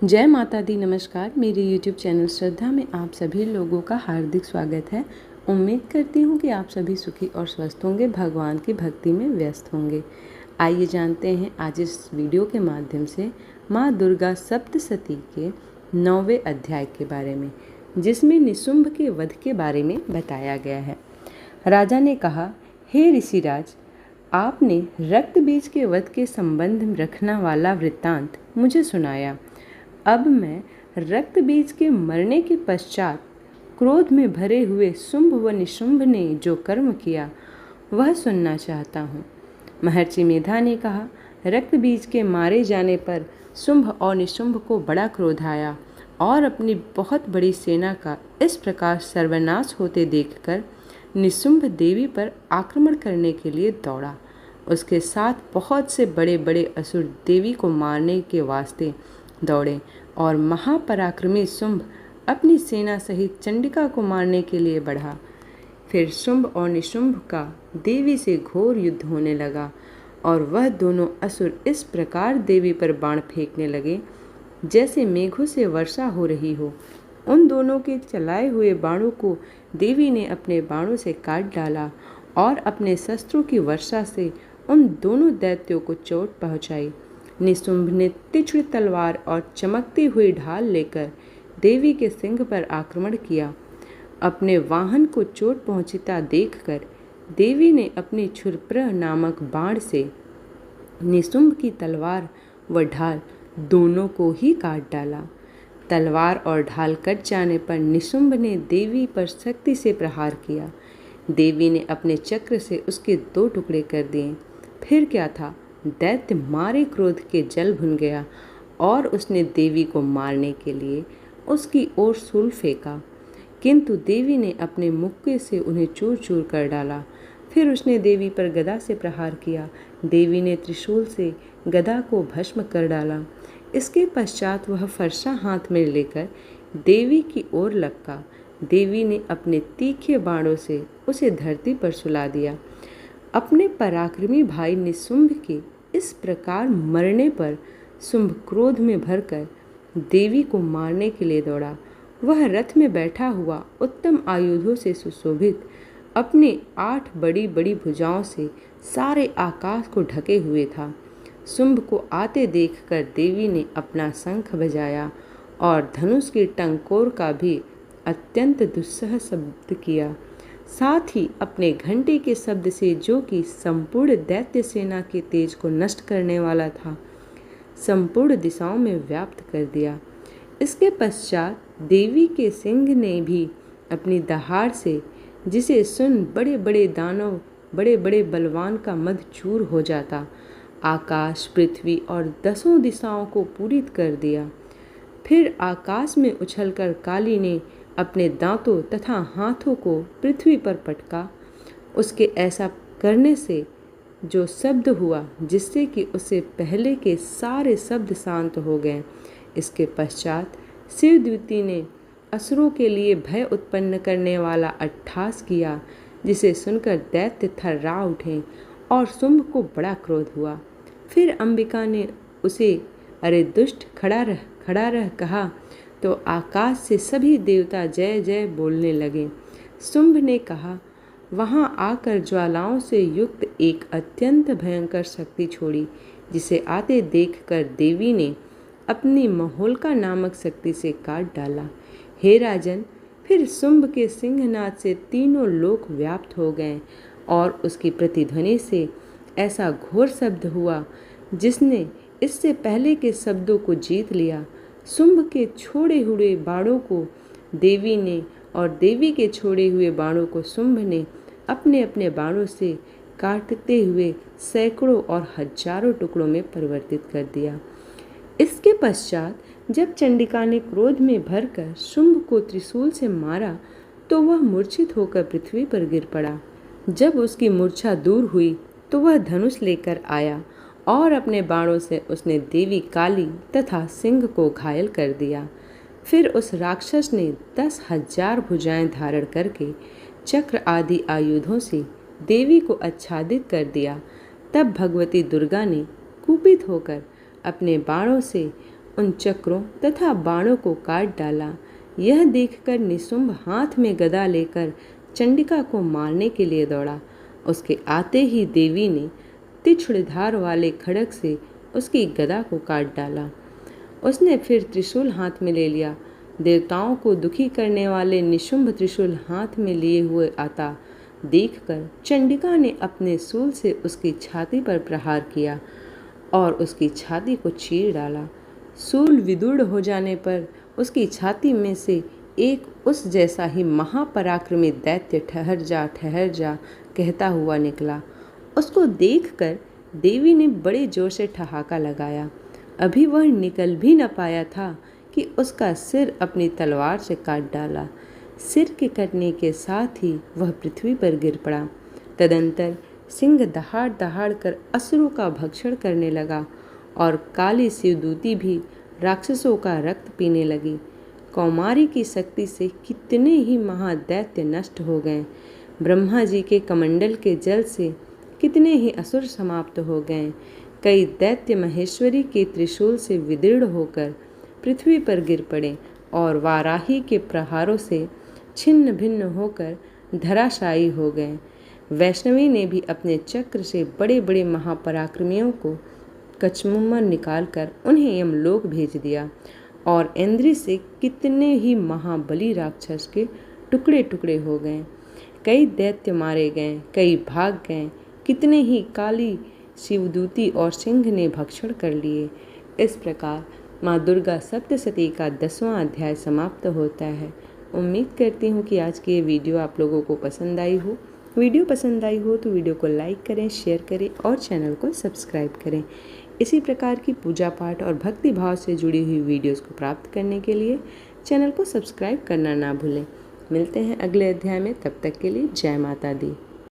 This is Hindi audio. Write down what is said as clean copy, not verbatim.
जय माता दी। नमस्कार। मेरे YouTube चैनल श्रद्धा में आप सभी लोगों का हार्दिक स्वागत है। उम्मीद करती हूँ कि आप सभी सुखी और स्वस्थ होंगे, भगवान की भक्ति में व्यस्त होंगे। आइए जानते हैं आज इस वीडियो के माध्यम से माँ दुर्गा सप्तशती के 9वें अध्याय के बारे में, जिसमें निशुंभ के वध के बारे में बताया गया है। राजा ने कहा, हे ऋषिराज, आपने रक्त बीज के वध के संबंध रखना वाला वृत्तांत मुझे सुनाया। अब मैं रक्त बीज के मरने के पश्चात क्रोध में भरे हुए शुंभ व निशुंभ ने जो कर्म किया वह सुनना चाहता हूँ। महर्षि मेधा ने कहा, रक्त बीज के मारे जाने पर शुंभ और निशुंभ को बड़ा क्रोध आया और अपनी बहुत बड़ी सेना का इस प्रकार सर्वनाश होते देखकर निशुंभ देवी पर आक्रमण करने के लिए दौड़ा। उसके साथ बहुत से बड़े बड़े असुर देवी को मारने के वास्ते दौड़े और महापराक्रमी शुंभ अपनी सेना सहित चंडिका को मारने के लिए बढ़ा। फिर शुंभ और निशुंभ का देवी से घोर युद्ध होने लगा और वह दोनों असुर इस प्रकार देवी पर बाण फेंकने लगे जैसे मेघों से वर्षा हो रही हो। उन दोनों के चलाए हुए बाणों को देवी ने अपने बाणों से काट डाला और अपने शस्त्रों की वर्षा से उन दोनों दैत्यों को चोट पहुंचाई। निशुंभ ने तीक्ष्ण तलवार और चमकती हुई ढाल लेकर देवी के सिंह पर आक्रमण किया। अपने वाहन को चोट पहुंचता देखकर देवी ने अपनी क्षुरप्रह नामक बाण से निशुंभ की तलवार व ढाल दोनों को ही काट डाला। तलवार और ढाल कट जाने पर निशुंभ ने देवी पर शक्ति से प्रहार किया। देवी ने अपने चक्र से उसके 2 टुकड़े कर दिए। फिर क्या था, दैत्य मारे क्रोध के जल भुन गया और उसने देवी को मारने के लिए उसकी ओर शूल फेंका, किंतु देवी ने अपने मुक्के से उन्हें चूर चूर कर डाला। फिर उसने देवी पर गदा से प्रहार किया। देवी ने त्रिशूल से गदा को भस्म कर डाला। इसके पश्चात वह फरसा हाथ में लेकर देवी की ओर लपका। देवी ने अपने तीखे बाणों से उसे धरती पर सुला दिया। अपने पराक्रमी भाई निशुंभ के इस प्रकार मरने पर शुंभ क्रोध में भरकर देवी को मारने के लिए दौड़ा। वह रथ में बैठा हुआ उत्तम आयुधों से सुशोभित अपनी 8 बड़ी बड़ी भुजाओं से सारे आकाश को ढके हुए था। शुंभ को आते देखकर देवी ने अपना शंख बजाया और धनुष की टंकोर का भी अत्यंत दुस्सह शब्द किया। साथ ही अपने घंटे के शब्द से, जो कि संपूर्ण दैत्य सेना के तेज को नष्ट करने वाला था, संपूर्ण दिशाओं में व्याप्त कर दिया। इसके पश्चात देवी के सिंह ने भी अपनी दहाड़ से, जिसे सुन बड़े बड़े दानव, बड़े बड़े बलवान का मद चूर हो जाता, आकाश, पृथ्वी और 10 दिशाओं को पूरित कर दिया। फिर आकाश में उछलकर काली ने अपने दांतों तथा हाथों को पृथ्वी पर पटका। उसके ऐसा करने से जो शब्द हुआ, जिससे कि उससे पहले के सारे शब्द शांत हो गए। इसके पश्चात शिवद्विती ने असुरों के लिए भय उत्पन्न करने वाला अट्ठास किया, जिसे सुनकर दैत्य थर्रा उठे और शुंभ को बड़ा क्रोध हुआ। फिर अंबिका ने उसे, अरे दुष्ट, खड़ा रह कहा तो आकाश से सभी देवता जय जय बोलने लगे। शुंभ ने कहा, वहाँ आकर ज्वालाओं से युक्त एक अत्यंत भयंकर शक्ति छोड़ी, जिसे आते देखकर देवी ने अपनी महोल्का नामक शक्ति से काट डाला। हे राजन, फिर शुंभ के सिंहनाद से तीनों लोक व्याप्त हो गए और उसकी प्रतिध्वनि से ऐसा घोर शब्द हुआ जिसने इससे पहले के शब्दों को जीत लिया। शुंभ के छोड़े हुए बाणों को देवी ने और देवी के छोड़े हुए बाणों को शुंभ ने अपने अपने बाणों से काटते हुए सैकड़ों और हजारों टुकड़ों में परिवर्तित कर दिया। इसके पश्चात जब चंडिका ने क्रोध में भरकर शुंभ को त्रिशूल से मारा तो वह मूर्छित होकर पृथ्वी पर गिर पड़ा। जब उसकी मूर्छा दूर हुई तो वह धनुष लेकर आया और अपने बाणों से उसने देवी काली तथा सिंह को घायल कर दिया। फिर उस राक्षस ने 10,000 भुजाएं धारण करके चक्र आदि आयुधों से देवी को आच्छादित कर दिया। तब भगवती दुर्गा ने कुपित होकर अपने बाणों से उन चक्रों तथा बाणों को काट डाला। यह देखकर निशुंभ हाथ में गदा लेकर चंडिका को मारने के लिए दौड़ा। उसके आते ही देवी ने तीक्ष्ण धार वाले खड्ग से उसकी गदा को काट डाला। उसने फिर त्रिशूल हाथ में ले लिया। देवताओं को दुखी करने वाले निशुंभ त्रिशूल हाथ में लिए हुए आता देखकर चंडिका ने अपने शूल से उसकी छाती पर प्रहार किया और उसकी छाती को चीर डाला। शूल विदूर हो जाने पर उसकी छाती में से एक उस जैसा ही महापराक्रमी दैत्य ठहर जा कहता हुआ निकला। उसको देखकर देवी ने बड़े जोर से ठहाका लगाया। अभी वह निकल भी न पाया था कि उसका सिर अपनी तलवार से काट डाला। सिर के कटने के साथ ही वह पृथ्वी पर गिर पड़ा। तदंतर सिंह दहाड़ दहाड़ कर असुरों का भक्षण करने लगा और काली शिवदूती भी राक्षसों का रक्त पीने लगी। कौमारी की शक्ति से कितने ही महादैत्य नष्ट हो गए। ब्रह्मा जी के कमंडल के जल से कितने ही असुर समाप्त हो गए। कई दैत्य महेश्वरी के त्रिशूल से विदीर्ण होकर पृथ्वी पर गिर पड़े और वाराही के प्रहारों से छिन्न भिन्न होकर धराशायी हो गए। वैष्णवी ने भी अपने चक्र से बड़े बड़े महापराक्रमियों को कचमुम्मर निकालकर उन्हें यमलोक भेज दिया और इंद्र से कितने ही महाबली राक्षस के टुकड़े टुकड़े हो गए। कई दैत्य मारे गए, कई भाग गए, कितने ही काली शिवदूती और सिंह ने भक्षण कर लिए। इस प्रकार माँ दुर्गा सप्तशती का 10वां अध्याय समाप्त होता है। उम्मीद करती हूँ कि आज की ये वीडियो आप लोगों को पसंद आई हो। वीडियो पसंद आई हो तो वीडियो को लाइक करें, शेयर करें और चैनल को सब्सक्राइब करें। इसी प्रकार की पूजा पाठ और भक्ति भाव से जुड़ी हुई वीडियोस को प्राप्त करने के लिए चैनल को सब्सक्राइब करना ना भूलें। मिलते हैं अगले अध्याय में, तब तक के लिए जय माता दी।